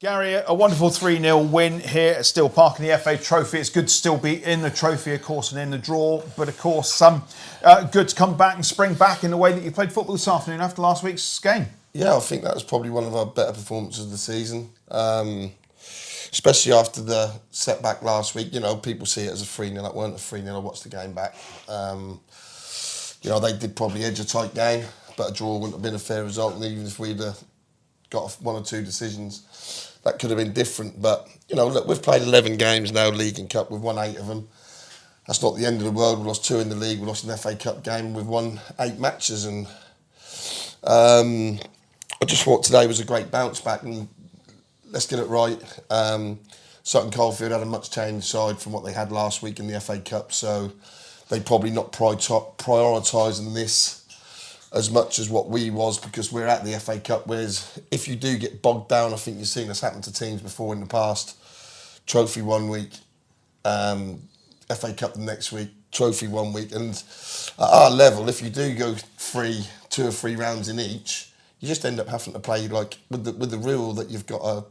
Gary, a wonderful 3-0 win here at Stchell Park in the FA Trophy. It's good to still be in the trophy, of course, and in the draw. But, of course, good to come back and spring back in the way that you played football this afternoon after last week's game. Yeah, I think that was probably one of our better performances of the season. Especially after the setback last week. You know, people see it as a 3-0. That weren't a 3-0. I watched the game back. They did probably edge a tight game, but a draw wouldn't have been a fair result. And even if we'd got one or two decisions, that could have been different. But, look, we've played 11 games now, League and Cup. We've won 8 of them. That's not the end of the world. We lost 2 in the League. We lost an FA Cup game. We've won 8 matches. And I just thought today was a great bounce back. And let's get it right. Sutton Coldfield had a much changed side from what they had last week in the FA Cup. So they probably not prioritising this as much as what we was, because we're at the FA Cup. Whereas if you do get bogged down, I think you've seen this happen to teams before in the past. Trophy one week, FA Cup the next week, trophy one week. And at our level, if you do go 2 or 3 rounds in each, you just end up having to play like with the rule that you've got to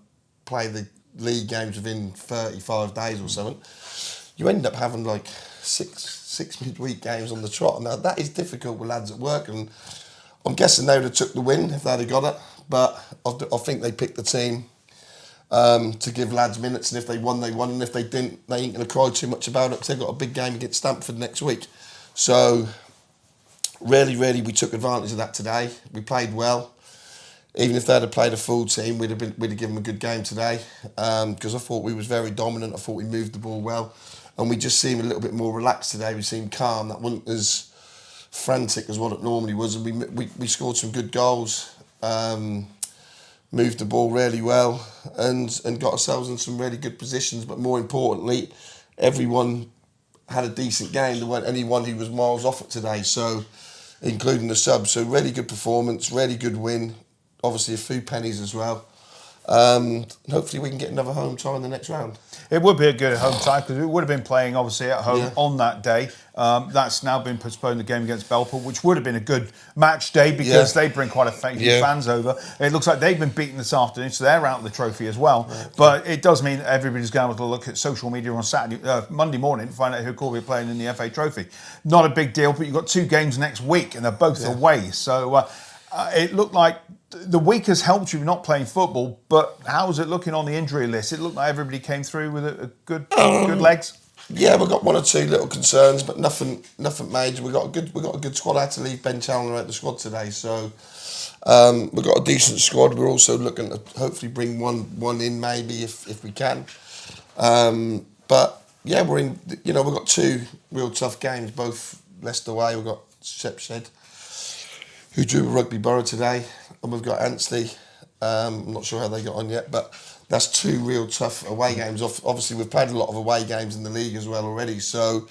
play the league games within 35 days or something. You end up having like six midweek games on the trot. Now that is difficult with lads at work, and I'm guessing they would have took the win if they'd have got it. But I think they picked the team to give lads minutes, and if they won, they won, and if they didn't, they ain't going to cry too much about it because they've got a big game against Stamford next week. So really, we took advantage of that today. We played well. Even if they'd have played a full team, we'd have given them a good game today, because I thought we was very dominant. I thought we moved the ball well. And we just seemed a little bit more relaxed today. We seemed calm. That wasn't as frantic as what it normally was. And we scored some good goals, moved the ball really well, and got ourselves in some really good positions. But more importantly, everyone had a decent game. There weren't anyone who was miles off it today, so including the subs. So really good performance, really good win. Obviously a few pennies as well. Hopefully we can get another home tie in the next round. It would be a good home tie because we would have been playing obviously at home on that day. That's now been postponed, the game against Belport, which would have been a good match day because they bring quite a few fans over. It looks like they've been beaten this afternoon, so they're out of the trophy as well. Right. But it does mean everybody's going to look at social media on Monday morning to find out who Corby are playing in the FA Trophy. Not a big deal, but you've got 2 games next week and they're both away. So it looked like the week has helped you not playing football, but how's it looking on the injury list? It looked like everybody came through with a good legs. Yeah, we've got 1 or 2 little concerns, but nothing major. We've got a good squad. I had to leave Ben Challoner out the squad today, so we've got a decent squad. We're also looking to hopefully bring one in maybe if we can. But yeah, we're in. We've got 2 real tough games, both Leicester away. We've got Stchell, who drew Rugby Borough today, and we've got Anstey. I'm not sure how they got on yet, but that's 2 real tough away games. Obviously, we've played a lot of away games in the league as well already. So,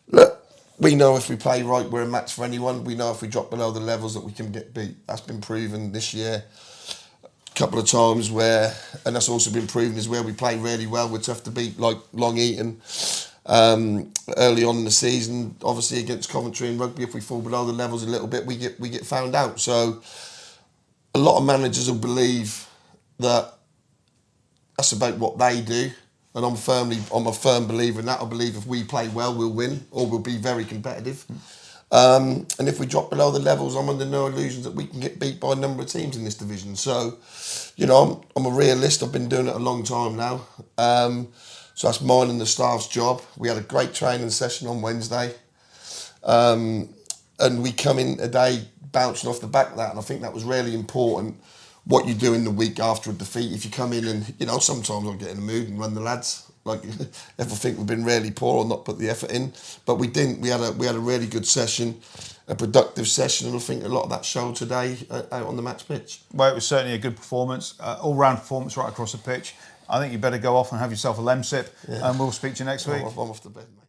look, we know if we play right, we're a match for anyone. We know if we drop below the levels that we can get beat. That's been proven this year a couple of times and that's also been proven is where we play really well. We're tough to beat, like Long Eaton. Early on in the season, obviously against Coventry and Rugby, if we fall below the levels a little bit, we get found out. So a lot of managers will believe that that's about what they do, and I'm a firm believer in that. I believe if we play well, we'll win, or we'll be very competitive. And if we drop below the levels, I'm under no illusions that we can get beat by a number of teams in this division. So, I'm a realist. I've been doing it a long time now. So that's mine and the staff's job. We had a great training session on Wednesday. And we come in today bouncing off the back of that. And I think that was really important, what you do in the week after a defeat. If you come in and, sometimes I get in the mood and run the lads. Like, if I think we've been really poor or not put the effort in. But we didn't. We had a really good session, a productive session. And I think a lot of that showed today out on the match pitch. Well, it was certainly a good performance, all-round performance right across the pitch. I think you better go off and have yourself a lemsip, and we'll speak to you next week. I'm off to bed, mate.